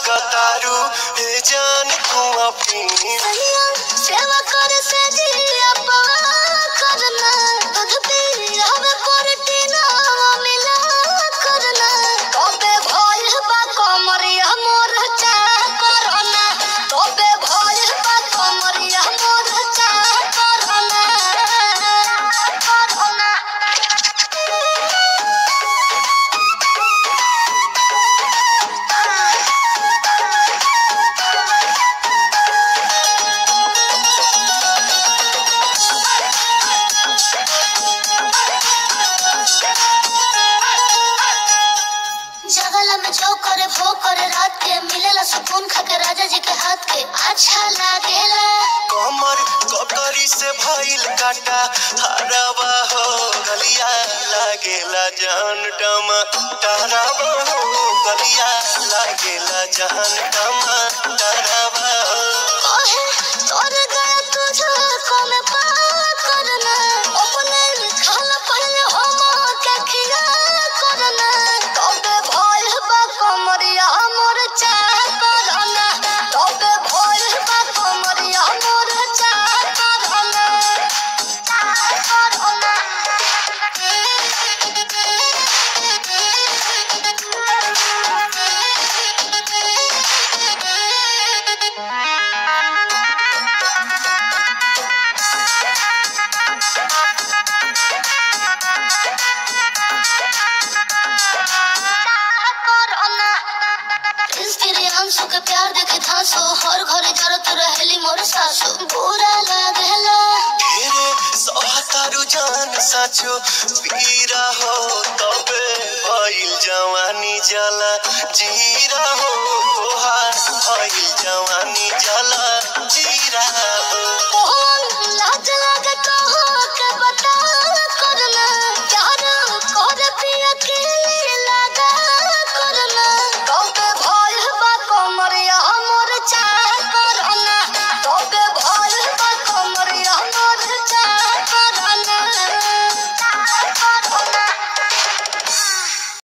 लागतारू हे जान तू अपनी सेवा करे से दिया पवा करना दूध पी हमें प्रोटीन मिला करना तबे भइल बा कमरिया मोर चा करना तबे भइल बा कमरिया मोर चा करना जगला में जो करे वो करे रात के मिलेला सुकून खाके राजा जी के हाथ के अच्छा लागेला कमर ककरी से भइल काटा हरावा हो गलिया लागेला जान टमा तारावा हो गलिया लागेला जान टमा तारावा हो कहे तोर गया तुझे को में पा करना अपने खाना पहले हम के खिया करना तबे भइल बा कमरिया मोर चा करना तबे भइल बा कमरिया मोर चा करना अंशु के प्यार देखे धांसो हर घरे जरत रहेली मोर सासु बुरा लागेला ढेरे सहतारू जान साचो पीरा हो तबे भइल जवानी जला जीरा हो तोहार भइल जवानी जला जीरा